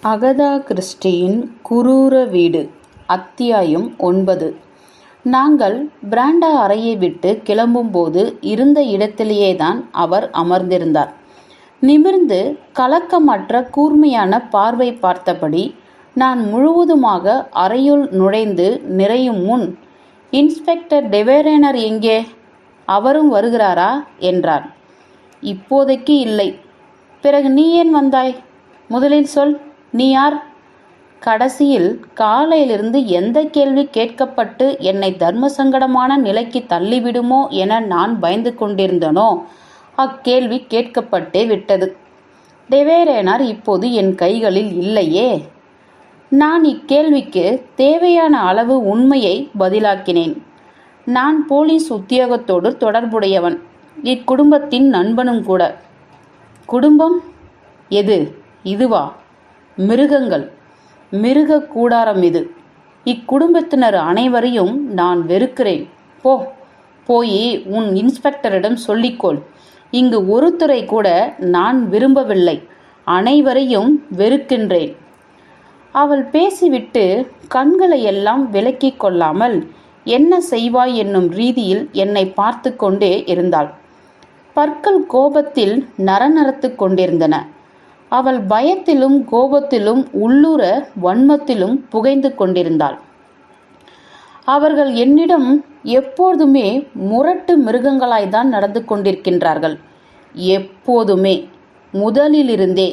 Agatha கிறிஸ்டியின் குரூர வீடு. அத்தியாயம் 9. நாங்கள் பிராண்டா அறையை விட்டு கிளம்பும்போது இருந்த இடத்திலேயேதான் அவர் அமர்ந்திருந்தார். நிமிர்ந்து கலக்கமற்ற கூர்மையான பார்வை பார்த்தபடி நான் முழுவதுமாக அறையுள் நுழைந்து நிறையும் முன், இன்ஸ்பெக்டர் டெவேரேனர் எங்கே? அவரும் வருகிறாரா என்றார். இப்போதைக்கு இல்லை. பிறகு நீ ஏன் வந்தாய்? முதலில் சொல், நீ யார்? கடைசியில் காலையிலிருந்து எந்த கேள்வி கேட்கப்பட்டு என்னை தர்ம சங்கடமான நிலைக்கு தள்ளிவிடுமோ என நான் பயந்து கொண்டிருந்தனோ அக்கேள்வி கேட்கப்பட்டே விட்டது. டெவேரேனர் இப்போது என் கைகளில் இல்லையே. நான் இக்கேள்விக்கு தேவையான அளவு உண்மையை பதிலாக்கினேன். நான் போலீஸ் உத்தியோகத்தோடு தொடர்புடையவன், இக்குடும்பத்தின் நண்பனும் கூட. குடும்பம் எது? இதுவா? மிருகங்கள், மிருக கூடாரம் இது. இக்குடும்பத்தினர் அனைவரையும் நான் வெறுக்கிறேன். போய் உன் இன்ஸ்பெக்டரிடம் சொல்லிக்கொள். இங்கு ஒருத்தரை கூட நான் விரும்பவில்லை, அனைவரையும் வெறுக்கின்றேன். அவள் பேசிவிட்டு கண்களை எல்லாம் விலக்கிக் கொள்ளாமல் என்ன செய்வாய் என்னும் ரீதியில் என்னை பார்த்து கொண்டே இருந்தாள். பற்கள் கோபத்தில் நரநரத்து கொண்டிருந்தன. அவள் பயத்திலும் கோபத்திலும் உள்ளூர வன்மத்திலும் புகைந்து கொண்டிருந்தாள். அவர்கள் என்னிடம் எப்போதுமே முரட்டு மிருகங்களாய்தான் நடந்து கொண்டிருக்கின்றார்கள். எப்போதுமே, முதலிலிருந்தே.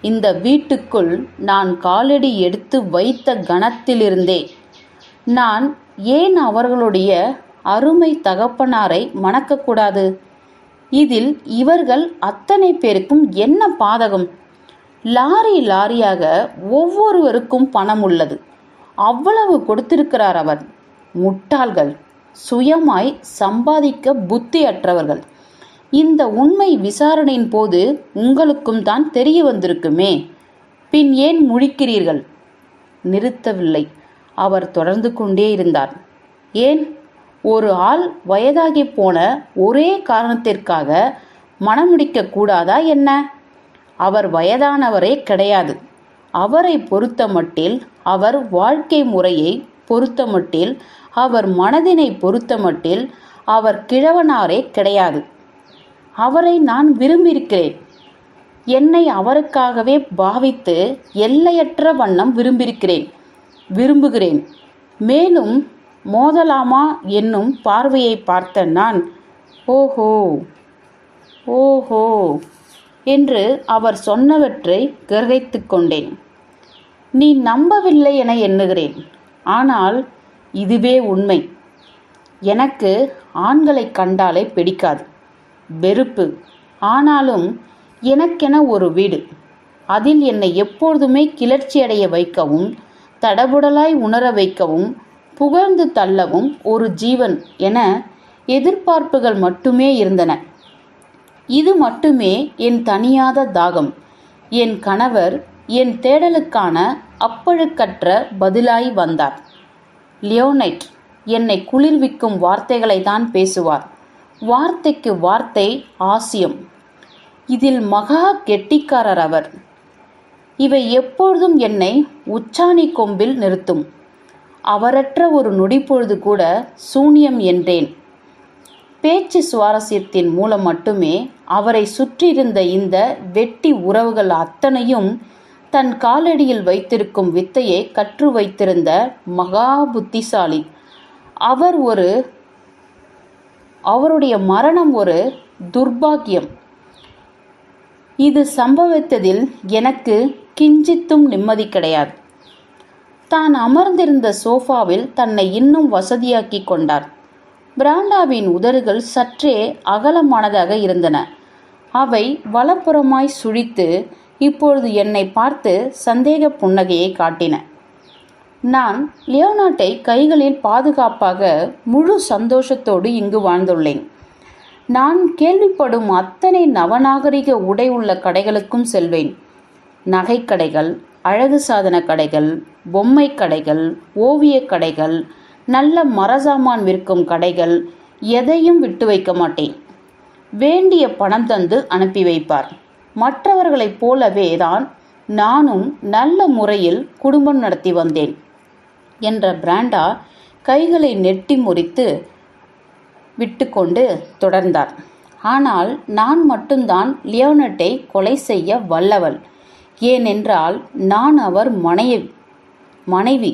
இந்த வீட்டுக்குள் நான் காலடி எடுத்து வைத்த கணத்திலிருந்தே. நான் ஏன் அவர்களுடைய அருமை தகப்பனாரை மணக்கக்கூடாது? இதில் இவர்கள் அத்தனை பேருக்கும் என்ன பாதகம்? லாரியாக ஒவ்வொருவருக்கும் பணம் உள்ளது. அவ்வளவு கொடுத்திருக்கிறார் அவர். முட்டாள்கள், சுயமாய் சம்பாதிக்க புத்தியற்றவர்கள். இந்த உண்மை விசாரணையின் போது உங்களுக்கும் தான் தெரிய வந்திருக்குமே. பின் ஏன் முழிக்கிறீர்கள்? நிறுத்தவில்லை. அவர் தொடர்ந்து கொண்டே இருந்தார். ஏன், ஒரு ஆள் வயதாகி போன ஒரே காரணத்திற்காக மணமுடிக்க கூடாதா என்ன? அவர் வயதானவரே கிடையாது. அவரை பொறுத்தமட்டில், அவர் வாழ்க்கை முறையை பொறுத்தமட்டில், அவர் மனதினை பொறுத்தமட்டில் அவர் கிழவனாரே கிடையாது. அவரை நான் விரும்பியிருக்கிறேன். என்னை அவருக்காகவே பாவித்து எல்லையற்ற வண்ணம் விரும்புகிறேன். மேலும் மோதலாமா என்னும் பார்வையை பார்த்த நான், ஓஹோ என்று அவர் சொன்னவற்றை கிரகித்து கொண்டேன். நீ நம்பவில்லை என எண்ணுகிறேன். ஆனால் இதுவே உண்மை. எனக்கு ஆண்களை கண்டாலே பிடிக்காது, வெறுப்பு. ஆனாலும் எனக்கென ஒரு வீடு, அதில் என்னை எப்பொழுதுமே கிளர்ச்சியடைய வைக்கவும், தடபுடலாய் உணர வைக்கவும், புகழ்ந்து தள்ளவும் ஒரு ஜீவன் என எதிர்பார்ப்புகள் மட்டுமே இருந்தன. இது மட்டுமே என் தணியாத தாகம். என் கணவர் என் தேடலுக்கான அப்பழுக்கற்ற பதிலாய் வந்தார். லியோனைட் என்னை குளிர்விக்கும் வார்த்தைகளை தான் பேசுவார். வார்த்தைக்கு வார்த்தை ஆசியம். இதில் மகா கெட்டிக்காரர் அவர். இவை எப்பொழுதும் என்னை உச்சாணி கொம்பில் நிறுத்தும். அவரற்ற ஒரு நொடிப்பொழுது கூட சூனியம் என்றேன். பேச்சு சுவாரஸ்யத்தின் மூலம் மட்டுமே அவரை சுற்றியிருந்த இந்த வெட்டி உறவுகள் அத்தனையும் தன் காலடியில் வைத்திருக்கும் வித்தையை கற்று வைத்திருந்த மகா புத்திசாலி. அவருடைய மரணம் ஒரு துர்பாக்கியம். இது சம்பவித்ததில் எனக்கு கிஞ்சித்தும் நிம்மதி கிடையாது. தான் அமர்ந்திருந்த சோஃபாவில் தன்னை இன்னும் வசதியாக்கி கொண்டார். பிராண்டாவின் உதடுகள் சற்றே அகலமானதாக இருந்தன. அவை வலப்புறமாய் சுழித்து இப்பொழுது என்னை பார்த்து சந்தேக புன்னகையை காட்டின. நான் லியோனாட்டை கைகளில் பாதுகாப்பாக முழு சந்தோஷத்தோடு இங்கு வாழ்ந்துள்ளேன். நான் கேள்விப்படும் அத்தனை நவநாகரிக உடை உள்ள கடைகளுக்கும் செல்வேன். நகைக்கடைகள், அழகு சாதன கடைகள், பொம்மை கடைகள், ஓவியக் கடைகள், நல்ல மரசாமான் விற்கும் கடைகள், எதையும் விட்டு வைக்க மாட்டேன். வேண்டிய பணம் தந்து அனுப்பி வைப்பார். மற்றவர்களைப் போலவே தான் நானும் நல்ல முறையில் குடும்பம் நடத்தி வந்தேன் என்ற பிராண்டா கைகளை நெட்டி முறித்து விட்டுக்கொண்டு தொடர்ந்தார். ஆனால் நான் மட்டும்தான் லியோனட்டை கொலை செய்ய வல்லவள். ஏனென்றால் நான் அவர் மனைவி,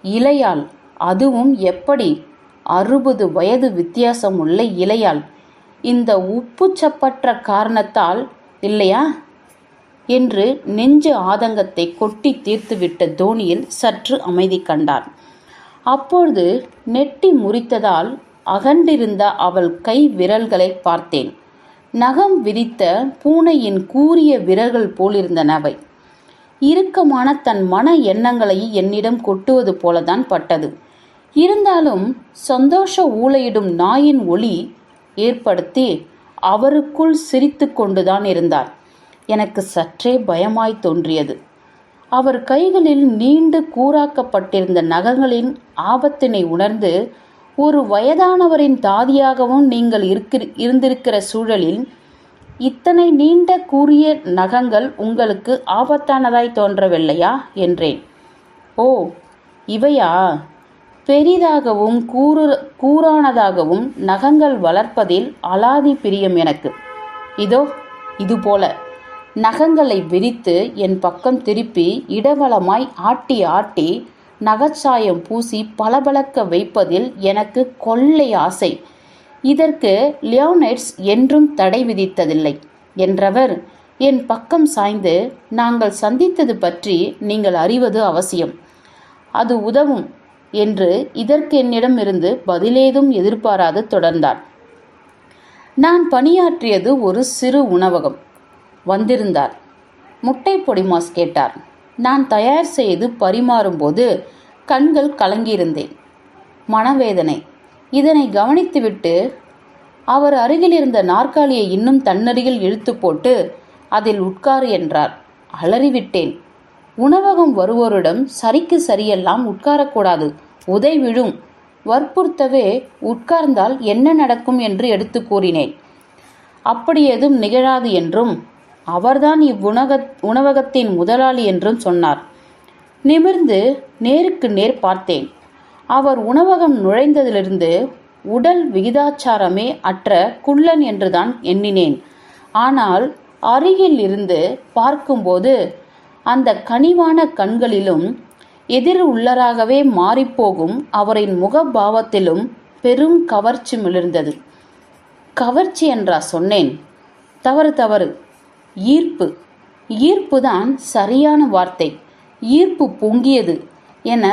இளையாள். அதுவும் எப்படி 60 வயது வித்தியாசமுள்ள இளையாள். இந்த உப்புச்சப்பற்ற காரணத்தால் இல்லையா என்று நெஞ்சு ஆதங்கத்தை கொட்டி தீர்த்துவிட்ட தோனியில் சற்று அமைதி கண்டார். அப்பொழுது நெட்டி முறித்ததால் அகண்டிருந்த அவள் கை விரல்களை பார்த்தேன். நகம் விரித்த பூனையின் கூரிய விரல்கள் போலிருந்தனவை. இறுக்கமான தன் மன எண்ணங்களை என்னிடம் கொட்டுவது போலதான் பட்டது. இருந்தாலும் சந்தோஷ ஊளையிடும் நாயின் ஒலி ஏற்படுத்தி அவருக்குள் சிரித்து கொண்டுதான் இருந்தார். எனக்கு சற்றே பயமாய் தோன்றியது. அவர் கைகளில் நீண்டு கூராக்கப்பட்டிருந்த நகங்களின் ஆபத்தினை உணர்ந்து, ஒரு வயதானவரின் தாதியாகவும் நீங்கள் இருந்திருக்கிற சூழலில் இத்தனை நீண்ட கூரிய நகங்கள் உங்களுக்கு ஆபத்தானதாய் தோன்றவில்லையா என்றேன். ஓ, இவையா? பெரிதாகவும் கூரானதாகவும் நகங்கள் வளர்ப்பதில் அலாதி பிரியம் எனக்கு. இதோ இதுபோல நகங்களை விரித்து என் பக்கம் திருப்பி இடவலமாய் ஆட்டி ஆட்டி நகச்சாயம் பூசி பளபளக்க வைப்பதில் எனக்கு கொள்ளை ஆசை. இதற்கு லியோனெட்ஸ் என்றும் தடை விதித்ததில்லை என்றவர் என் பக்கம் சாய்ந்து, நாங்கள் சந்தித்தது பற்றி நீங்கள் அறிவது அவசியம். அது உதவும் என்று இதற்கு என்னிடமிருந்து பதிலேதும் எதிர்பாராது தொடர்ந்தார். நான் பணியாற்றியது ஒரு சிறு உணவகம். வந்திருந்தார். முட்டை பொடிமாஸ் கேட்டார். நான் தயார் செய்து பரிமாறும்போது கண்கள் கலங்கியிருந்தேன். மனவேதனை. இதனை கவனித்துவிட்டு அவர் அருகில் இருந்த நாற்காலியை இன்னும் தன்னருகில் இழுத்து போட்டு அதில் உட்காரு என்றார். அலறிவிட்டேன். உணவகம் வருவோரிடம் சரிக்கு சரியெல்லாம் உட்காரக்கூடாது, உதை விழும். வற்புறுத்தவே உட்கார்ந்தால் என்ன நடக்கும் என்று எடுத்து கூறினேன். அப்படி எதுவும் நிகழாது என்றும் அவர்தான் உணவகத்தின் முதலாளி என்றும் சொன்னார். நிமிர்ந்து நேருக்கு நேர் பார்த்தேன். அவர் உணவகம் நுழைந்ததிலிருந்து உடல் விகிதாச்சாரமே அற்ற குள்ளன் என்றுதான் எண்ணினேன். ஆனால் அருகில் இருந்து பார்க்கும்போது அந்த கனிவான கண்களிலும் எதிர் உள்ளராகவே மாறிப்போகும் அவரின் முகபாவத்திலும் பெரும் கவர்ச்சி மிளிர்ந்தது. கவர்ச்சி என்றா சொன்னேன்? தவறு. ஈர்ப்புதான் சரியான வார்த்தை. ஈர்ப்பு பொங்கியது என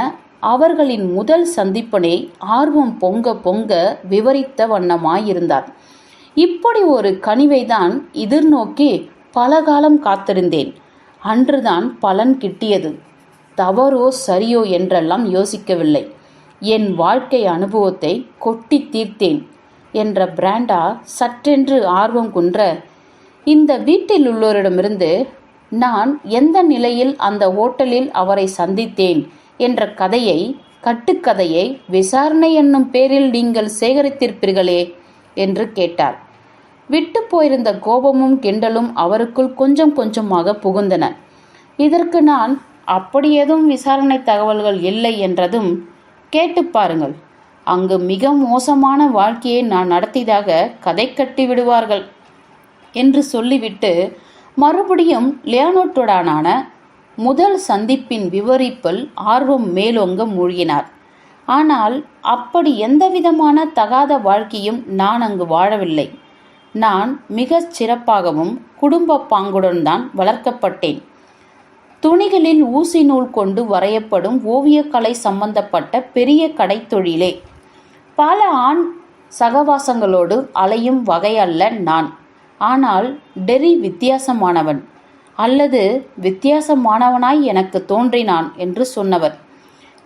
அவர்களின் முதல் சந்திப்பினை ஆர்வம் பொங்க பொங்க விவரித்த வண்ணமாயிருந்தார். இப்படி ஒரு கனிவைதான் எதிர்நோக்கி பல காலம் காத்திருந்தேன். அன்றுதான் பலன் கிட்டியது. தவறோ சரியோ என்றெல்லாம் யோசிக்கவில்லை. என் வாழ்க்கை அனுபவத்தை கொட்டி தீர்த்தேன் என்ற பிராண்டா சற்றென்று ஆர்வம் குன்ற, இந்த வீட்டில் உள்ளோரிடமிருந்து நான் எந்த நிலையில் அந்த ஓட்டலில் அவரை சந்தித்தேன் என்ற கட்டுக்கதையை விசாரணை என்னும் பேரில் நீங்கள் சேகரித்திருப்பீர்களே என்று கேட்டார். விட்டு போயிருந்த கோபமும் கிண்டலும் அவருக்குள் கொஞ்சம் கொஞ்சமாக புகுந்தன. இதற்கு நான் அப்படி எதுவும் விசாரணை தகவல்கள் இல்லை என்றதும், கேட்டு பாருங்கள், அங்கு மிக மோசமான வாழ்க்கையை நான் நடத்தியதாக கதை கட்டி விடுவார்கள் என்று சொல்லிவிட்டு மறுபடியும் லியோனட்டுடனான முதல் சந்திப்பின் விவரிப்பில் ஆர்வம் மேலோங்க மூழ்கினார். ஆனால் அப்படி எந்தவிதமான தகாத வாழ்க்கையும் நான் அங்கு வாழவில்லை. நான் மிகச் சிறப்பாகவும் குடும்ப பாங்குடன் தான் வளர்க்கப்பட்டேன். துணிகளில் ஊசி நூல் கொண்டு வரையப்படும் ஓவியக்கலை சம்பந்தப்பட்ட பெரிய கடைத்தொழிலே. பல ஆண் சகவாசங்களோடு அலையும் வகை அல்ல நான். ஆனால் டெரி வித்தியாசமானவன், அல்லது வித்தியாசமானவனாய் எனக்கு தோன்றினான் என்று சொன்னவர்.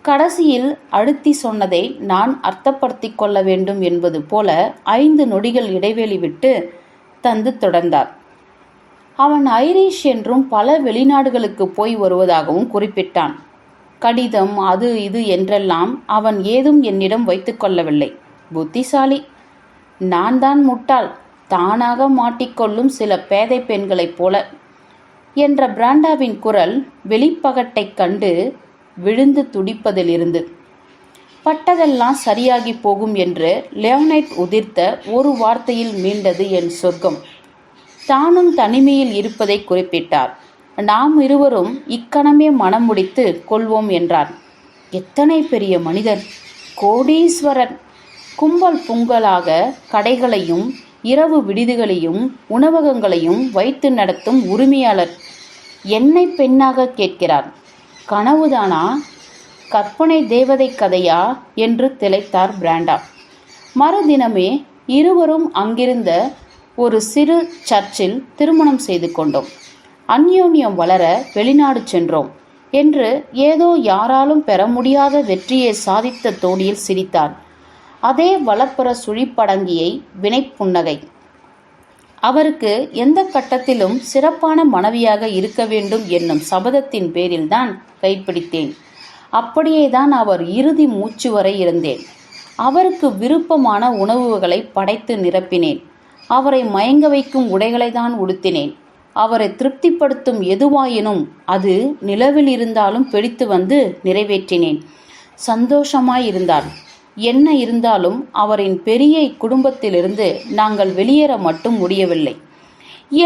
கடைசியில் அழுத்தி சொன்னதை நான் அர்த்தப்படுத்தி கொள்ள வேண்டும் என்பது போல 5 நொடிகள் இடைவெளி விட்டு தந்து தொடர்ந்தார். அவன் ஐரிஷ் என்றும் பல வெளிநாடுகளுக்கு போய் வருவதாகவும் குறிப்பிட்டான். கடிதம் அது இது என்றெல்லாம் அவன் ஏதும் என்னிடம் வைத்து கொள்ளவில்லை. புத்திசாலி. நான் தான் முட்டாள். தானாக மாட்டிக்கொள்ளும் சில பேதை பெண்களைப் போல. என்ற பிராண்டாவின் குரல் வெளிப்பகட்டைக் கண்டு விழுந்து துடிப்பதிலிருந்து. பட்டதெல்லாம் சரியாகி போகும் என்று லியோனைட் உதிர்த்த ஒரு வார்த்தையில் மீண்டது என் சொர்க்கம். தானும் தனிமையில் இருப்பதை குறிப்பிட்டார். நாம் இருவரும் இக்கணமே மனம் முடித்து கொள்வோம் என்றார். எத்தனை பெரிய மனிதர்! கோடீஸ்வரர்! கும்பல் புங்கலாக கடைகளையும் இரவு விடுதிகளையும் உணவகங்களையும் வைத்து நடத்தும் உரிமையாளர் என்னை பெண்ணாக கேட்கிறார். கனவுதானா, கற்பனை தேவதை கதையா என்று திளைத்தார் பிராண்டா. மறுதினமே இருவரும் அங்கிருந்த ஒரு சிறு சர்ச்சில் திருமணம் செய்து கொண்டோம். அந்யோன்யம் வளர வெளிநாடு சென்றோம் என்று ஏதோ யாராலும் பெற முடியாத வெற்றியை சாதித்த தோணியில் சிரித்தார். அதே வலப்புற சுழிப்படங்கியை வினைப்புன்னகை. அவருக்கு எந்த கட்டத்திலும் சிறப்பான மனைவியாக இருக்க வேண்டும் என்னும் சபதத்தின் பேரில்தான் கைப்பிடித்தேன். அப்படியேதான் அவர் இறுதி மூச்சு வரை இருந்தேன். அவருக்கு விருப்பமான உணவுகளை படைத்து நிரப்பினேன். அவரை மயங்க வைக்கும் உடைகளை தான் உடுத்தினேன். அவரை திருப்திப்படுத்தும் எதுவாயினும் அது நிலவில் இருந்தாலும் பிடித்து வந்து நிறைவேற்றினேன். சந்தோஷமாயிருந்தார். என்ன இருந்தாலும் அவரின் பெரிய குடும்பத்திலிருந்து நாங்கள் வெளியேற மட்டும் முடியவில்லை.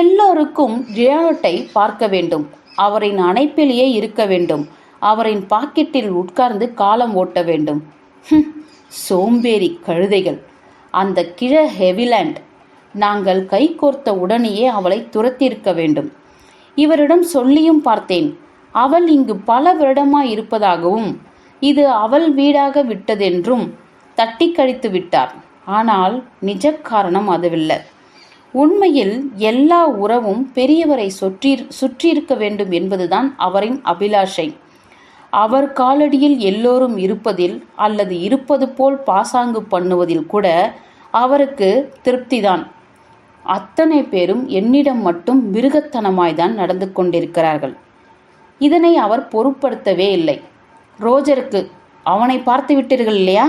எல்லோருக்கும் லியோனைட்டை பார்க்க வேண்டும். அவரின் அணைப்பிலேயே இருக்க வேண்டும். அவரின் பாக்கெட்டில் உட்கார்ந்து காலம் ஓட்ட வேண்டும். சோம்பேறி கழுதைகள்! அந்த கிழ ஹெவிலேண்ட்! நாங்கள் கை கோர்த்த உடனேயே அவளை துரத்தியிருக்க வேண்டும். இவரிடம் சொல்லியும் பார்த்தேன். அவள் இங்கு பல வருடமாய் இருப்பதாகவும் இது அவள் வீடாக விட்டதென்றும் தட்டி கழித்து விட்டார். ஆனால் நிஜ காரணம் அதுவில்லை. உண்மையில் எல்லா உறவும் பெரியவரை சுற்றியிருக்க வேண்டும் என்பதுதான் அவரின் அபிலாஷை. அவர் காலடியில் எல்லோரும் இருப்பதில் அல்லது இருப்பது போல் பாசாங்கு பண்ணுவதில் கூட அவருக்கு திருப்திதான். அத்தனை பேரும் என்னிடம் மட்டும் மிருகத்தனமாய்தான் நடந்து கொண்டிருக்கிறார்கள். இதனை அவர் பொருட்படுத்தவே இல்லை. ரோஜருக்கு, அவனை பார்த்து விட்டீர்கள் இல்லையா?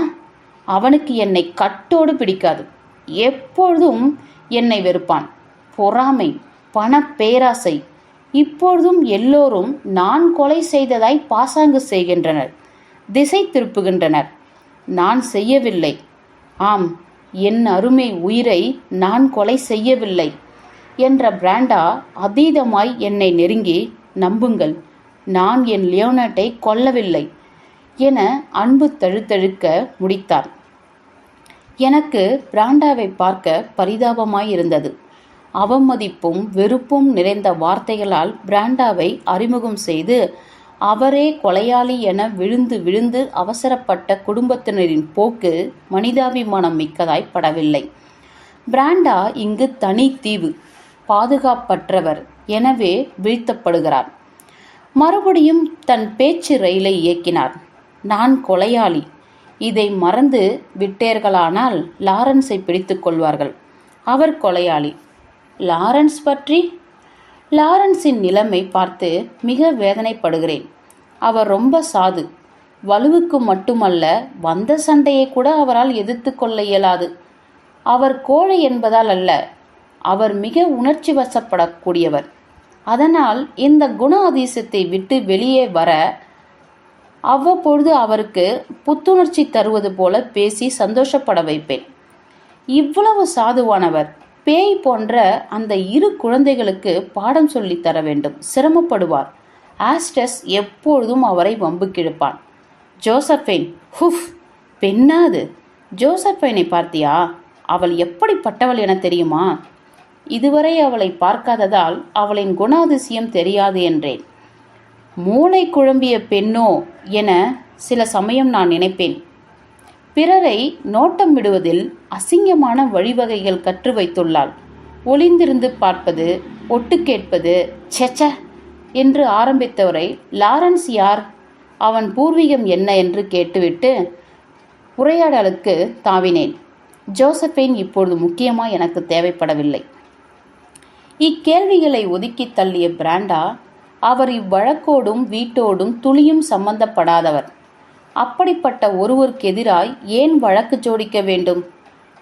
அவனுக்கு என்னை கட்டோடு பிடிக்காது. எப்பொழுதும் என்னை வெறுப்பான். பொறாமை, பண பேராசை. இப்பொழுதும் எல்லோரும் நான் கொலை செய்ததாய் பாசாங்கு செய்கின்றனர், திசை திருப்புகின்றனர். நான் செய்யவில்லை. ஆம், என் அருமை உயிரை நான் கொலை செய்யவில்லை என்ற பிராண்டா அதீதமாய் என்னை நெருங்கி, நம்புங்கள், நான் என் லியோனைட்டை கொல்லவில்லை என அன்பு தழுத்தழுக்க முடித்தார். எனக்கு பிராண்டாவை பார்க்க பரிதாபமாயிருந்தது. அவமதிப்பும் வெறுப்பும் நிறைந்த வார்த்தைகளால் பிராண்டாவை அறிமுகம் செய்து அவரே கொலையாளி என விழுந்து விழுந்து அவசரப்பட்ட குடும்பத்தினரின் போக்கு மனிதாபிமானம் மிக்கதாய் படவில்லை. பிராண்டா இங்கு தனி தீவு, பாதுகாப்பற்றவர், எனவே வீழ்த்தப்படுகிறார். மறுபடியும் தன் பேச்சு ரயிலை இயக்கினார். நான் கொலையாளி, இதை மறந்து விட்டேர்களானால் லாரன்ஸை பிடித்து கொள்வார்கள். அவர் கொலையாளி. லாரன்ஸ் பற்றி? லாரன்ஸின் நிலைமை பார்த்து மிக வேதனைப்படுகிறேன். அவர் ரொம்ப சாது. வலுவுக்கு மட்டுமல்ல, வந்த சண்டையை கூட அவரால் எதிர்த்து கொள்ள இயலாது. அவர் கோழை என்பதால் அல்ல, அவர் மிக உணர்ச்சி வசப்படக்கூடியவர். அதனால் இந்த குண அதிசயத்தை விட்டு வெளியே வர அவ்வப்பொழுது அவருக்கு புத்துணர்ச்சி தருவது போல பேசி சந்தோஷப்பட வைப்பேன். இவ்வளவு சாதுவானவர் பேய் போன்ற அந்த இரு குழந்தைகளுக்கு பாடம் சொல்லி தர வேண்டும். சிரமப்படுவார். ஆஸ்டஸ் எப்பொழுதும் அவரை வம்புக்கிழுப்பான். ஜோசப்பைன், ஹுஃப், பெண்ணாது. ஜோசப்பைனை பார்த்தியா? அவள் எப்படிப்பட்டவள் என தெரியுமா? இதுவரை அவளை பார்க்காததால் அவளின் குணாதிசயம் தெரியாது என்றேன். மூளை குழம்பிய பெண்ணோ என சில சமயம் நான் நினைப்பேன். பிறரை நோட்டம் விடுவதில் அசிங்கமான வழிவகைகள் கற்று வைத்துள்ளாள். ஒளிந்திருந்து பார்ப்பது, ஒட்டு கேட்பது. செச்ச என்று ஆரம்பித்தவரை லாரன்ஸ் யார், அவன் பூர்வீகம் என்ன என்று கேட்டுவிட்டு உரையாடலுக்கு தாவினேன். ஜோசப்பைன் இப்பொழுது முக்கியமா எனக்கு தேவைப்படவில்லை. இக்கேள்விகளை ஒதுக்கி தள்ளிய பிராண்டா அவர் இவ்வழக்கோடும் வீட்டோடும் துளியும் சம்பந்தப்படாதவர். அப்படிப்பட்ட ஒருவருக்கு எதிராய் ஏன் வழக்கு ஜோடிக்க வேண்டும்?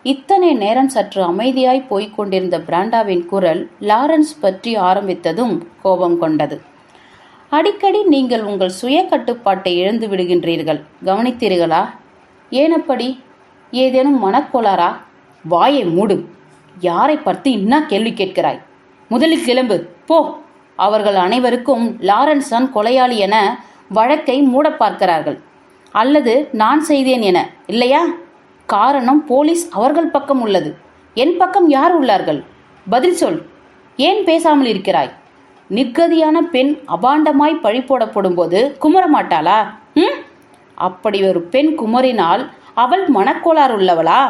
இத்தனை நேரம் சற்று அமைதியாய் போய்க் கொண்டிருந்த பிராண்டாவின் குரல் லாரன்ஸ் பற்றி ஆரம்பித்ததும் கோபம் கொண்டது. அடிக்கடி நீங்கள் உங்கள் சுய கட்டுப்பாட்டை இழந்து விடுகின்றீர்கள், கவனித்தீர்களா? ஏனப்படி? ஏதேனும் மனக்கோளாரா? வாயை மூடு. யாரை பார்த்து இன்னா கேள்வி கேட்கிறாய்? முதலில் கிளம்பு, போ. அவர்கள் அனைவருக்கும் லாரன்ஸ் தான் கொலையாளி என வழக்கை மூட பார்க்கிறார்கள். அல்லது நான் செய்தேன் என, இல்லையா? காரணம் போலீஸ் அவர்கள் பக்கம் உள்ளது. என் பக்கம் யார் உள்ளார்கள்? பதில் சொல். ஏன் பேசாமல் இருக்கிறாய்? நிர்கதியான பெண் அபாண்டமாய் பழி போடப்படும் போது குமர மாட்டாளா? அப்படி ஒரு பெண் குமரினால் அவள் மனக்கோளாறு உள்ளவளா?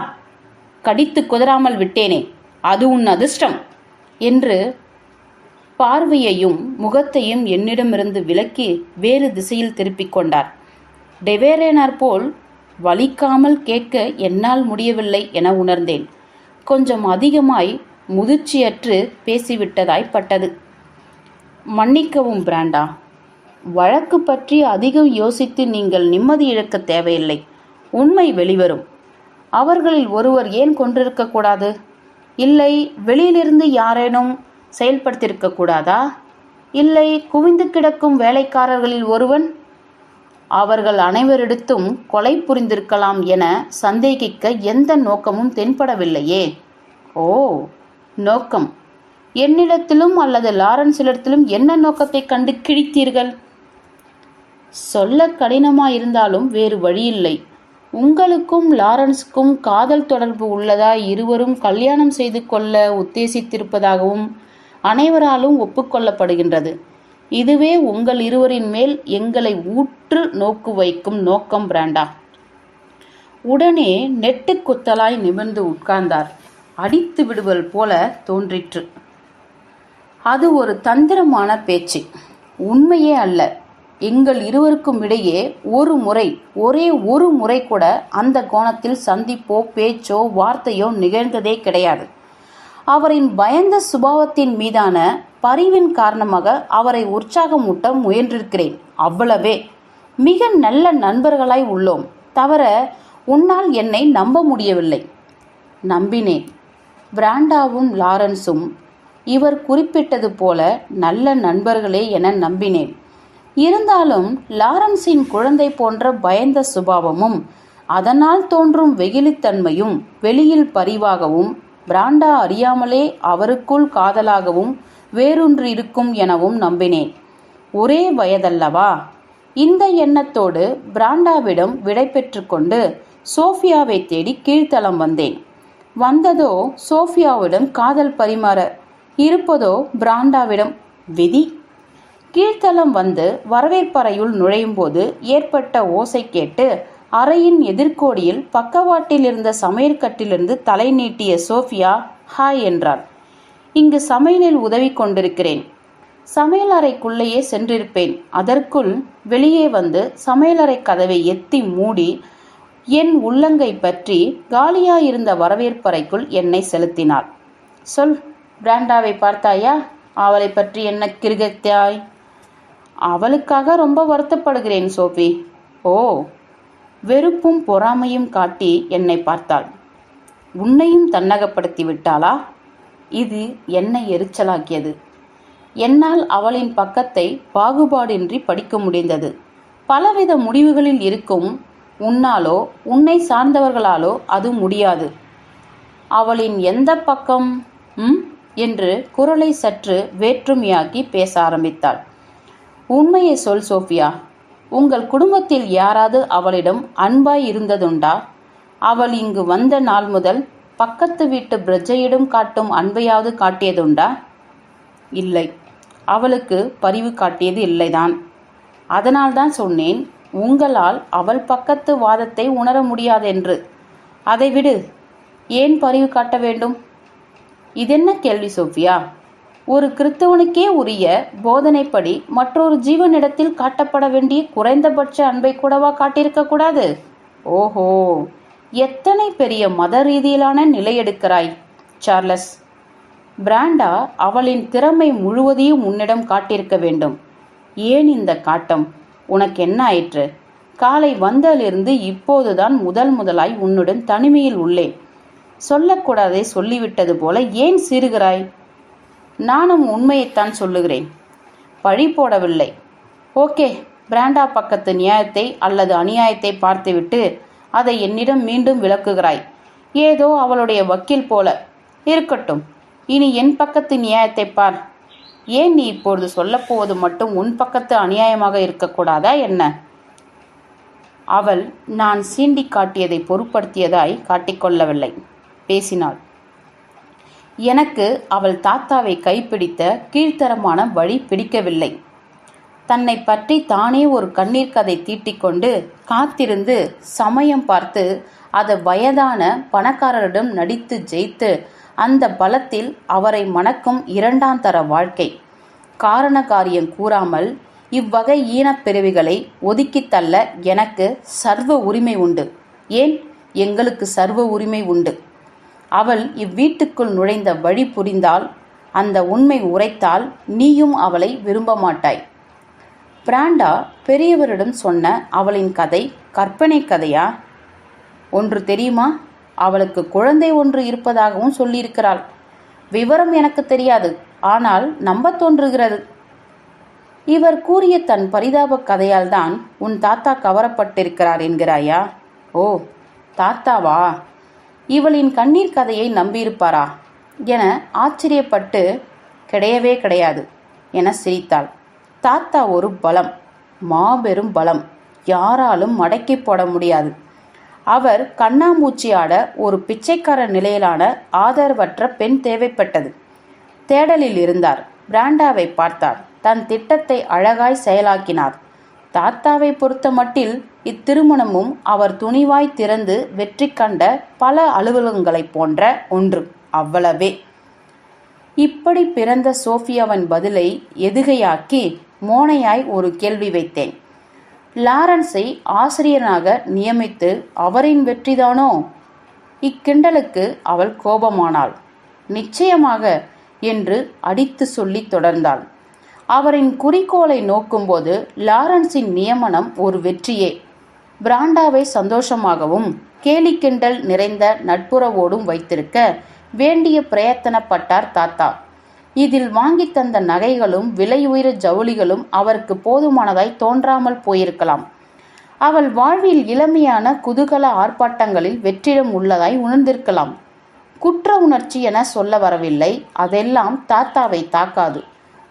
கடித்து குதறாமல் விட்டேனே, அது உன் அதிர்ஷ்டம் என்று பார்வையையும் முகத்தையும் என்னிடமிருந்து விலக்கி வேறு திசையில் திருப்பிக் கொண்டார். டெவேரேனார் போல் வலிக்காமல் கேட்க என்னால் முடியவில்லை என உணர்ந்தேன். கொஞ்சம் அதிகமாய் முதிர்ச்சியற்று பேசிவிட்டதாய்ப்பட்டது. மன்னிக்கவும் பிராண்டா, வழக்கு பற்றி அதிகம் யோசித்து நீங்கள் நிம்மதி இழக்க தேவையில்லை. உண்மை வெளிவரும். அவர்களில் ஒருவர் ஏன் கொண்டிருக்கக்கூடாது? இல்லை வெளியிலிருந்து யாரேனும் செயல்படுத்தியிருக்கக்கூடாதா? இல்லை குவிந்து கிடக்கும் வேலைக்காரர்களில் ஒருவன்? அவர்கள் அனைவரிடத்தும் கொலை புரிந்திருக்கலாம் என சந்தேகிக்க எந்த நோக்கமும் தென்படவில்லையே. ஓ, நோக்கம். என்னிடத்திலும் அல்லது லாரன்ஸிடத்திலும் என்ன நோக்கத்தை கண்டு கிழித்தீர்கள்? சொல்ல கடினமாயிருந்தாலும் வேறு வழியில்லை. உங்களுக்கும் லாரன்ஸுக்கும் காதல் தொடர்பு உள்ளதா, இருவரும் கல்யாணம் செய்து கொள்ள உத்தேசித்திருப்பதாகவும் அனைவராலும் ஒப்புக்கொள்ளப்படுகின்றது. இதுவே உங்கள் இருவரின் மேல் எங்களை ஊற்று நோக்கு வைக்கும் நோக்கம் பிராண்டா. உடனே நெட்டு குத்தலாய் நிமிர்ந்து உட்கார்ந்தார். அடித்து விடுவல் போல தோன்றிற்று. அது ஒரு தந்திரமான பேச்சு, உண்மையே அல்ல. எங்கள் இருவருக்கும் இடையே ஒரே ஒரு முறை கூட அந்த கோணத்தில் சந்திப்போ பேச்சோ வார்த்தையோ நிகழ்ந்ததே கிடையாது. அவரின் பயந்த சுபாவத்தின் மீதான பரிவின் காரணமாக அவரை உற்சாகமூட்ட முயன்றிருக்கிறேன், அவ்வளவே. மிக நல்ல நண்பர்களாய் உள்ளோம். தவிர உன்னால் என்னை நம்ப முடியவில்லை. நம்பினேன். பிராண்டாவும் லாரன்ஸும் இவர் குறிப்பிட்டது போல நல்ல நண்பர்களே என நம்பினேன். இருந்தாலும் லாரன்ஸின் குழந்தை போன்ற பயந்த சுபாவமும் அதனால் தோன்றும் வெகுளித்தன்மையும் வெளியில் பரிவாகவும் பிராண்டா அறியாமலே அவருக்குள் காதலாகவும் வேறொன்று இருக்கும் எனவும் நம்பினேன். ஒரே வயதல்லவா? இந்த எண்ணத்தோடு பிராண்டாவிடம் விடை பெற்று கொண்டு சோஃபியாவை தேடி கீழ்த்தளம் வந்தேன். வந்ததோ சோஃபியாவிடம் காதல் பரிமாற, இருப்பதோ பிராண்டாவிடம். விதி. கீழ்த்தளம் வந்து வரவேற்பறையுள் நுழையும் போது ஏற்பட்ட ஓசை கேட்டு அறையின் எதிர்கோடியில் பக்கவாட்டில் இருந்த சமையற்கட்டிலிருந்து தலை நீட்டிய சோஃபியா ஹாய் என்றாள். இங்கு சமையலில் உதவி கொண்டிருக்கிறேன். சமையல் அறைக்குள்ளேயே சென்றிருப்பேன். அதற்குள் வெளியே வந்து சமையலறை கதவை எத்தி மூடி என் உள்ளங்கை பற்றி காலியாயிருந்த வரவேற்பறைக்குள் என்னை செலுத்தினாள். சொல், பிராண்டாவை பார்த்தாயா? அவளை பற்றி என்ன கிறுகத்தாய்? அவளுக்காக ரொம்ப வருத்தப்படுகிறேன் சோஃபி. ஓ. வெறுப்பும் பொறாமையும் காட்டி என்னை பார்த்தாள். உன்னையும் தன்னகப்படுத்தி விட்டாளா? இது என்னை எரிச்சலாக்கியது. என்னால் அவளின் பக்கத்தை பாகுபாடின்றி படிக்க முடிந்தது. பலவித முடிவுகளில் இருக்கும் உன்னாலோ உன்னை சார்ந்தவர்களாலோ அது முடியாது. அவளின் எந்த பக்கம் என்று குரலை சற்று வேற்றுமையாக்கி பேச ஆரம்பித்தாள். உண்மையை சொல் சோஃபியா, உங்கள் குடும்பத்தில் யாராவது அவளிடம் அன்பாய் இருந்ததுண்டா? அவள் இங்கு வந்த நாள் முதல் பக்கத்து வீட்டு பிரஜையிடம் காட்டும் அன்பையாவது காட்டியதுண்டா? இல்லை, அவளுக்கு பரிவு காட்டியது இல்லைதான். அதனால்தான் சொன்னேன், உங்களால் அவள் பக்கத்து வாதத்தை உணர முடியாதென்று. அதை விடு, ஏன் பரிவு காட்ட வேண்டும்? இதென்ன கேள்வி சோஃபியா? ஒரு கிறித்தவனுக்கே உரிய போதனைப்படி மற்றொரு ஜீவனிடத்தில் காட்டப்பட வேண்டிய குறைந்தபட்ச அன்பை கூடவா காட்டியிருக்கக்கூடாது? ஓஹோ, எத்தனை பெரிய மத ரீதியிலான நிலை எடுக்கிறாய் சார்லஸ். பிராண்டா அவளின் திறமை முழுவதையும் உன்னிடம் காட்டியிருக்க வேண்டும். ஏன் இந்த காட்டம்? உனக்கு என்ன ஆயிற்று? காலை வந்ததிலிருந்து இப்போதுதான் முதலாய் உன்னுடன் தனிமையில் உள்ளேன். சொல்லக்கூடாதே சொல்லிவிட்டது போல ஏன் சீறுகிறாய்? நானும் உண்மையைத்தான் சொல்லுகிறேன். பழி போடவில்லை. ஓகே, பிராண்டா பக்கத்து நியாயத்தை அல்லது அநியாயத்தை பார்த்துவிட்டு அதை என்னிடம் மீண்டும் விளக்குகிறாய். ஏதோ அவளுடைய வக்கீல் போல. இருக்கட்டும், இனி என் பக்கத்து நியாயத்தை பார். ஏன் நீ இப்பொழுது சொல்லப்போவது மட்டும் உன் பக்கத்து அநியாயமாக இருக்கக்கூடாதா என்ன? அவள் நான் சீண்டி காட்டியதை பொருட்படுத்தியதாய் காட்டிக்கொள்ளவில்லை. பேசினாள். எனக்கு அவள் தாத்தாவை கைப்பிடித்த கீழ்த்தரமான வழி பிடிக்கவில்லை. தன்னை பற்றி தானே ஒரு கண்ணீர் கதை தீட்டிக்கொண்டு காத்திருந்து சமயம் பார்த்து அதை வயதான பணக்காரரிடம் நடித்து ஜெயித்து அந்த பலத்தில் அவரை மணக்கும் இரண்டாம் தர வாழ்க்கை. காரண காரியம் கூறாமல் இவ்வகை ஈனப்பிறவிகளை ஒதுக்கித் தள்ள எனக்கு சர்வ உரிமை உண்டு. ஏன், எங்களுக்கு சர்வ உரிமை உண்டு. அவள் இவ்வீட்டுக்குள் நுழைந்த வழி புரிந்தால், அந்த உண்மை உரைத்தால் நீயும் அவளை விரும்ப மாட்டாய். பிராண்டா பெரியவரிடம் சொன்ன அவளின் கதை கற்பனை கதையா? ஒன்று தெரியுமா? அவளுக்கு குழந்தை ஒன்று இருப்பதாகவும் சொல்லியிருக்கிறாள். விவரம் எனக்கு தெரியாது, ஆனால் நம்ப தோன்றுகிறது. இவர் கூறிய தன் பரிதாப கதையால் தான் உன் தாத்தா கவரப்பட்டிருக்கிறார் என்கிறாயா? ஓ, தாத்தாவா? இவளின் கண்ணீர் கதையை நம்பியிருப்பாரா என ஆச்சரியப்பட்டு, கிடையவே கிடையாது என சிரித்தாள். தாத்தா ஒரு பலம், மாபெரும் பலம், யாராலும் மடக்கி போட முடியாது. அவர் கண்ணாமூச்சி ஆட ஒரு பிச்சைக்கார நிலையிலான ஆதரவற்ற பெண் தேவைப்பட்டது. தேடலில் இருந்தார். பிராண்டாவை பார்த்தார். தன் திட்டத்தை அழகாய் செயலாக்கினார். தாத்தாவை பொறுத்த மட்டில் இத்திருமணமும் அவர் துணிவாய் திறந்து வெற்றி கண்ட பல அலுவலகங்களைப் போன்ற ஒன்று, அவ்வளவே. இப்படி பிறந்த சோஃபியாவின் பதிலை எதுகையாக்கி மோனையாய் ஒரு கேள்வி வைத்தேன். லாரன்ஸை ஆசிரியனாக நியமித்து அவரின் வெற்றிதானோ? இக்கிண்டலுக்கு அவள் கோபமானாள். நிச்சயமாக என்று அடித்து சொல்லி தொடர்ந்தாள். அவரின் குறிக்கோளை நோக்கும்போது லாரன்ஸின் நியமனம் ஒரு வெற்றியே. பிராண்டாவை சந்தோஷமாகவும் கேலி கிண்டல் நிறைந்த நட்புறவோடும் வைத்திருக்க வேண்டிய பிரயத்தனப்பட்டார் தாத்தா. இதில் வாங்கி தந்த நகைகளும் விலை உயர ஜவுளிகளும் அவருக்கு போதுமானதாய் தோன்றாமல் போயிருக்கலாம். அவள் வாழ்வில் இளமையான குதூகல ஆர்ப்பாட்டங்களில் வெற்றிடம் உள்ளதாய் உணர்ந்திருக்கலாம். குற்ற உணர்ச்சி என சொல்ல வரவில்லை. அதெல்லாம் தாத்தாவை தாக்காது.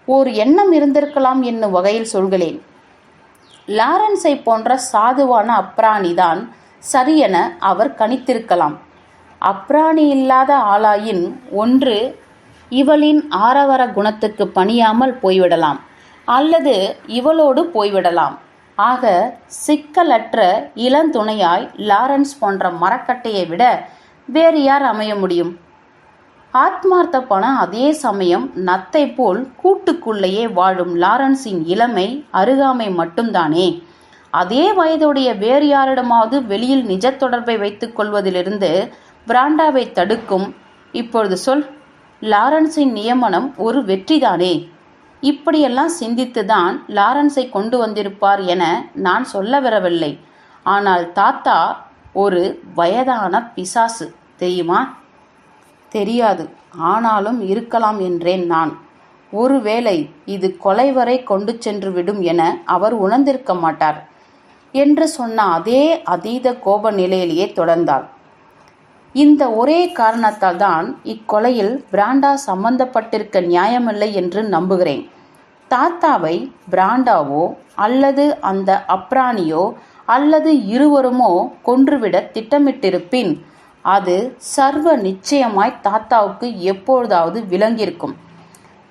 ஒரு எண்ணம் இருந்திருக்கலாம் என்னும் வகையில் சொல்கிறேன். லாரன்ஸை போன்ற சாதுவான அப்ராணிதான் சரியென அவர் கணித்திருக்கலாம். அப்ராணி இல்லாத ஆளாயின் ஒன்று இவளின் ஆரவர குணத்துக்கு பணியாமல் போய்விடலாம், அல்லது இவளோடு போய்விடலாம். ஆக சிக்கலற்ற இளந்துணையாய் லாரன்ஸ் போன்ற மரக்கட்டையை விட வேறு யார் அமைய முடியும்? ஆத்மார்த்தப்பன அதே சமயம் நத்தை போல் கூட்டுக்குள்ளேயே வாழும் லாரன்ஸின் இளமை அருகாமை மட்டும்தானே. அதே வயதுடைய வேறு யாரிடமாவது வெளியில் நிஜ தொடர்பை வைத்துக் கொள்வதிலிருந்து பிராண்டாவை தடுக்கும். இப்பொழுது சொல், லாரன்ஸின் நியமனம் ஒரு வெற்றிதானே. இப்படியெல்லாம் சிந்தித்துதான் லாரன்ஸை கொண்டு வந்திருப்பார் என நான் சொல்ல வரவில்லை. ஆனால் தாத்தா ஒரு வயதான பிசாசு, தெரியுமா? தெரியாது, ஆனாலும் இருக்கலாம் என்றேன் நான். ஒருவேளை இது கொலை வரை கொண்டு சென்று விடும் என அவர் உணர்ந்திருக்க மாட்டார் என்று சொன்ன அதே அதீத கோப நிலையிலேயே தொடர்ந்தாள். இந்த ஒரே காரணத்தால் தான் இக்கொலையில் பிராண்டா சம்பந்தப்பட்டிருக்க நியாயமில்லை என்று நம்புகிறேன். தாத்தாவை பிராண்டாவோ அல்லது அந்த அப்ராணியோ அல்லது இருவருமோ கொன்றுவிட திட்டமிட்டிருப்பின் அது சர்வ நிச்சயமாய் தாத்தாவுக்கு எப்பொழுதாவது விளங்கியிருக்கும்.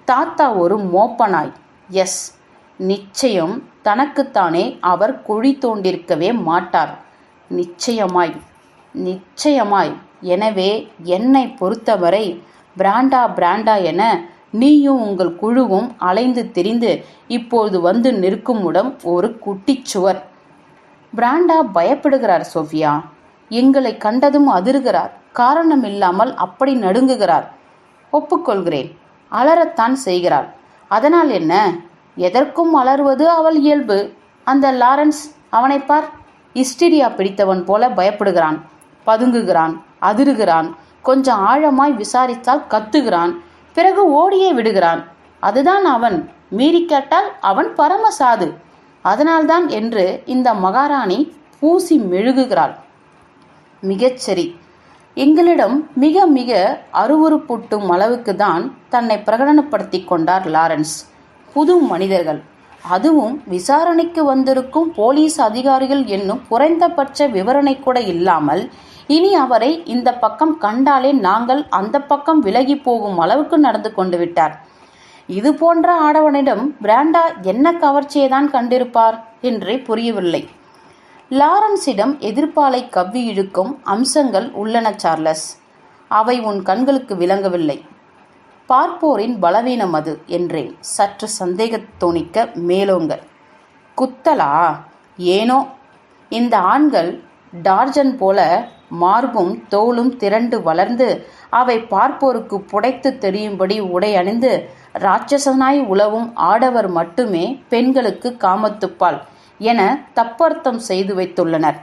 தாத்தா ஒரு மோப்பனாய். எஸ், நிச்சயம். தனக்குத்தானே அவர் குழி தோண்டிருக்கவே மாட்டார். நிச்சயமாய், நிச்சயமாய். எனவே என்னை பொறுத்தவரை பிராண்டா பிராண்டா என நீயும் உங்கள் குழுவும் அலைந்து திரிந்து இப்பொழுது வந்து நிற்குமுடம் ஒரு குட்டிச்சுவர். பிராண்டா பயப்படுகிறார் சோஃபியா. எங்களை கண்டதும் அதிருகிறார். காரணம் இல்லாமல் அப்படி நடுங்குகிறார். ஒப்புக்கொள்கிறேன், அலறத்தான் செய்கிறாள். அதனால் என்ன? எதற்கும் அலறுவது அவள் இயல்பு. அந்த லாரன்ஸ், அவனை பார், ஹிஸ்டீரியா பிடித்தவன் போல பயப்படுகிறான், பதுங்குகிறான், அதிருகிறான், கொஞ்சம் ஆழமாய் விசாரித்தால் கத்துகிறான், பிறகு ஓடியே விடுகிறான். அதுதான் அவன். மீறி கேட்டால் அவன் பரமசாது. அதனால்தான் என்று இந்த மகாராணி பூசி மெழுகுகிறாள். மிகச்சரி. எங்களிடம் மிக மிக அருவருப்பூட்டும் அளவுக்கு தான் தன்னை பிரகடனப்படுத்தி கொண்டார் லாரன்ஸ். புது மனிதர்கள், அதுவும் விசாரணைக்கு வந்திருக்கும் போலீஸ் அதிகாரிகள் என்னும் குறைந்தபட்ச விவரணை கூட இல்லாமல் இனி அவரை இந்த பக்கம் கண்டாலே நாங்கள் அந்த பக்கம் விலகி போகும் அளவுக்கு நடந்து கொண்டு விட்டார். இது போன்ற ஆடவனிடம் பிராண்டா என்ன கவர்ச்சியைதான் கண்டிருப்பார் என்றே புரியவில்லை. லாரன்ஸிடம் எதிர்ப்பாலை கவ்வி இழுக்கும் அம்சங்கள் உள்ளன சார்லஸ். அவை உன் கண்களுக்கு விளங்கவில்லை. பார்ப்போரின் பலவீனம் அது என்றேன், சற்று சந்தேகத்தோணிக்க மேலோங்க. குத்தலா? ஏனோ இந்த ஆண்கள் டார்ஜன் போல மார்பும் தோளும் திரண்டு வளர்ந்து அவை பார்ப்போருக்கு புடைத்து தெரியும்படி உடை அணிந்து ராட்சசனாய் உலவும் ஆடவர் மட்டுமே பெண்களுக்கு காமத்துப்பால் என தப்பர்த்தம் செய்து வைத்துள்ளனர்.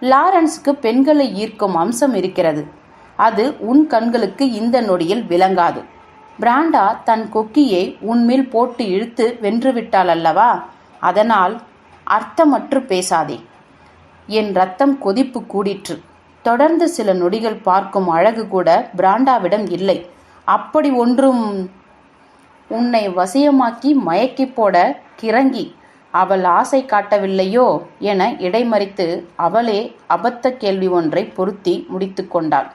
லாரன்ஸுக்கு பெண்களை ஈர்க்கும் அம்சம் இருக்கிறது. அது உன் கண்களுக்கு இந்த நொடியில் விளங்காது. பிராண்டா தன் கொக்கியை உன்மேல் போட்டு இழுத்து வென்றுவிட்டாள் அல்லவா? அதனால் அர்த்தமற்று பேசாதே. என் ரத்தம் கொதிப்பு கூடிற்று. தொடர்ந்து சில நொடிகள் பார்க்கும் அழகு கூட பிராண்டாவிடம் இல்லை. அப்படி ஒன்றும் உன்னை வசியமாக்கி மயக்கி போட கிறங்கி அவள் ஆசை காட்டவில்லையோ என இடைமறித்து அவளே அபத்த கேள்வி ஒன்றை பொருத்தி முடித்து கொண்டாள்.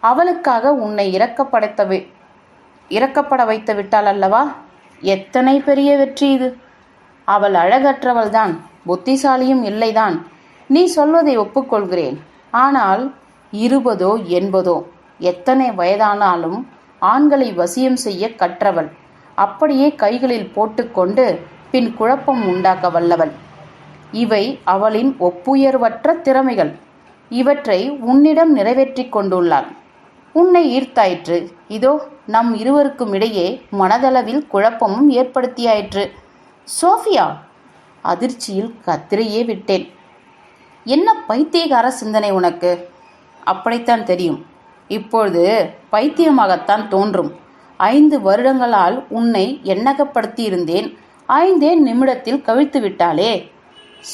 அவளுக்காக உன்னை இறக்கப்பட வைத்து விட்டாள் அல்லவா? எத்தனை பெரிய வெற்றி இது! அவள் அழகற்றவள்தான், புத்திசாலியும் இல்லைதான். நீ சொல்வதை ஒப்புக்கொள்கிறேன். ஆனால் 20 80 எத்தனை வயதானாலும் ஆண்களை வசியம் செய்ய கற்றவள். அப்படியே கைகளில் போட்டுக்கொண்டு பின் குழப்பம் உண்டாக்க வல்லவள். இவை அவளின் ஒப்புயர்வற்ற திறமைகள். இவற்றை உன்னிடம் நிறைவேற்றி கொண்டுள்ளாள். உன்னை ஈர்த்தாயிற்று. இதோ நம் இருவருக்கும் இடையே மனதளவில் குழப்பமும் ஏற்படுத்தியாயிற்று. சோஃபியா! அதிர்ச்சியில் கத்திரையே விட்டேன். என்ன பைத்தியகார சிந்தனை உனக்கு? அப்படித்தான் தெரியும். இப்பொழுது பைத்தியமாகத்தான் தோன்றும். 5 வருடங்களால் உன்னை எண்ணகப்படுத்தி இருந்தேன். 5 நிமிடத்தில் கவிழ்த்து விட்டாளே.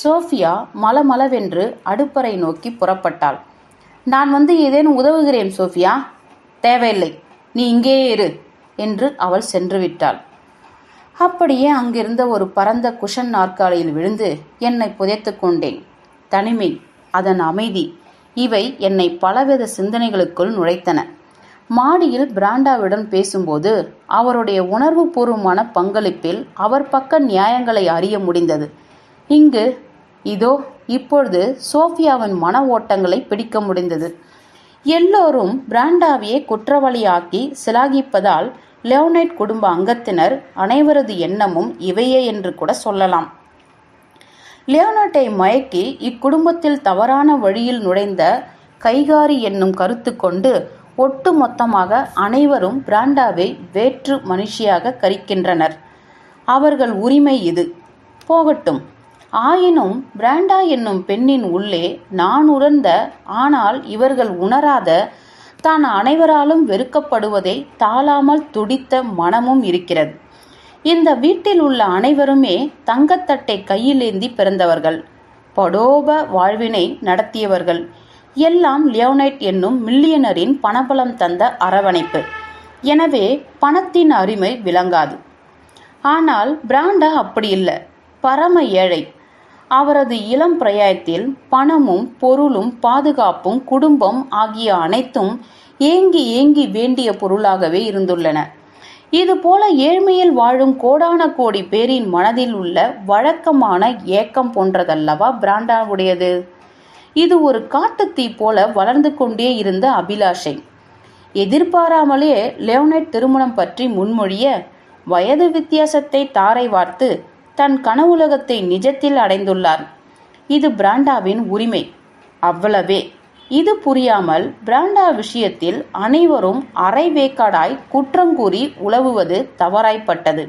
சோஃபியா மலமளவென்று அடுப்பறை நோக்கி புறப்பட்டாள். நான் வந்து ஏதேனும் உதவுகிறேன் சோஃபியா. தேவையில்லை, நீ இங்கேயே இரு என்று அவள் சென்று விட்டாள். அப்படியே அங்கிருந்த ஒரு பரந்த குஷன் நாற்காலியில் விழுந்து என்னை புதைத்து கொண்டேன். தனிமை, அதன் அமைதி, இவை என்னை பலவித சிந்தனைகளுக்குள் நுழைத்தன. மாடியில் பிராண்டாவிடம் பேசும்போது அவருடைய உணர்வு பூர்வமான பங்களிப்பில் அவர் பக்க நியாயங்களை அறிய முடிந்தது. இங்கு இதோ இப்பொழுது சோஃபியாவின் மன ஓட்டங்களை பிடிக்க முடிந்தது. எல்லோரும் பிராண்டாவையே குற்றவாளியாக்கி சிலாகிப்பதால் லியோனைட் குடும்ப அங்கத்தினர் அனைவரது எண்ணமும் இவையே என்று கூட சொல்லலாம். லியோனைட்டை மயக்கி இக்குடும்பத்தில் தவறான வழியில் நுழைந்த கைகாரி என்னும் கருத்து கொண்டு ஒட்டு மொத்தமாக அனைவரும் பிராண்டாவை வேற்று மனுஷியாக கரிக்கின்றனர். அவர்கள் உரிமை இது. போகட்டும். ஆயினும் பிராண்டா என்னும் பெண்ணின் உள்ளே நான் உணர்ந்த, ஆனால் இவர்கள் உணராத, தான் அனைவராலும் வெறுக்கப்படுவதை தாழாமல் துடித்த மனமும் இருக்கிறது. இந்த வீட்டில் உள்ள அனைவருமே தங்கத்தட்டை கையிலேந்தி பிறந்தவர்கள். படோப வாழ்வினை நடத்தியவர்கள். எல்லாம் லியோனைட் என்னும் மில்லியனரின் பணபலம் தந்த அரவணைப்பு. எனவே பணத்தின் அருமை விளங்காது. ஆனால் பிராண்டா அப்படி இல்லை. பரம ஏழை. அவரது இளம் பிரயாயத்தில் பணமும் பொருளும் பாதுகாப்பும் குடும்பம் ஆகிய அனைத்தும் ஏங்கி ஏங்கி வேண்டிய பொருளாகவே இருந்துள்ளன. இதுபோல ஏழ்மையில் வாழும் கோடான கோடி பேரின் மனதில் உள்ள வழக்கமான ஏக்கம் போன்றதல்லவா பிராண்டாவுடையது. இது ஒரு காட்டுத்தீ போல வளர்ந்து கொண்டே இருந்த அபிலாஷை. எதிர்பாராமலே லியோனைட் திருமணம் பற்றி முன்மொழிய வயது வித்தியாசத்தை தாரை வார்த்து தன் கனவுலகத்தை நிஜத்தில் அடைந்துள்ளார். இது பிராண்டாவின் உரிமை, அவ்வளவே. இது புரியாமல் பிராண்டா விஷயத்தில் அனைவரும் அரைவேக்காடாய் குற்றங்கூறி உலவுவது தவறாய்ப்பட்டது.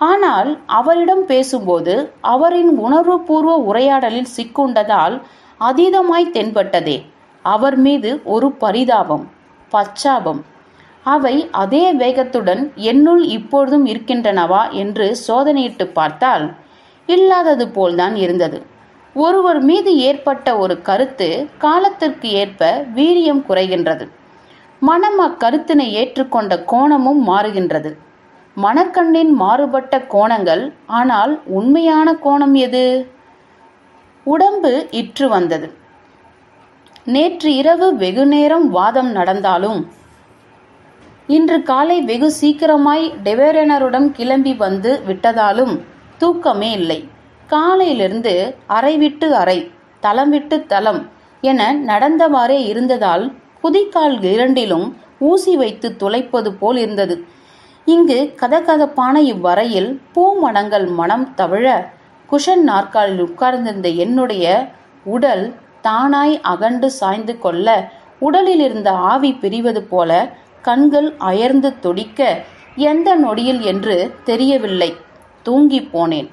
ஆனால் அவரிடம் பேசும்போது அவரின் உணர்வுபூர்வ உரையாடலில் சிக்குண்டதால் அதீதமாய் தென்பட்டதே அவர் மீது ஒரு பரிதாபம், பச்சாபம். அவை அதே வேகத்துடன் என்னுள் இப்பொழுதும் இருக்கின்றனவா என்று சோதனையிட்டு பார்த்தால் இல்லாதது போல்தான் இருந்தது. ஒருவர் மீது ஏற்பட்ட ஒரு கருத்து காலத்திற்கு ஏற்ப வீரியம் குறைகின்றது. மனம் அக்கருத்தினை ஏற்றுக்கொண்ட கோணமும் மாறுகின்றது. மனக்கண்ணின் மாறுபட்ட கோணங்கள். ஆனால் உண்மையான கோணம் எது? உடம்பு இற்று வந்தது. நேற்று இரவு வெகுநேரம் வாதம் நடந்தாலும் இன்று காலை வெகு சீக்கிரமாய் டெவேரனருடன் கிளம்பி வந்து விட்டதாலும் தூக்கமே இல்லை. காலையிலிருந்து அறை விட்டு அறை, தளம் விட்டு தளம் என நடந்தவாறே இருந்ததால் குதிக்கால் இரண்டிலும் ஊசி வைத்து துளைப்பது போல் இருந்தது. இங்கு கதகதப்பான இவ்வறையில் பூமணங்கள் மனம் தவிழ குஷன் நாற்காலில் உட்கார்ந்திருந்த என்னுடைய உடல் தானாய் அகண்டு சாய்ந்து கொள்ள, உடலில் இருந்த ஆவி பிரிவது போல கண்கள் அயர்ந்து துடிக்க, எந்த நொடியில் என்று தெரியவில்லை. தூங்கி போனேன்.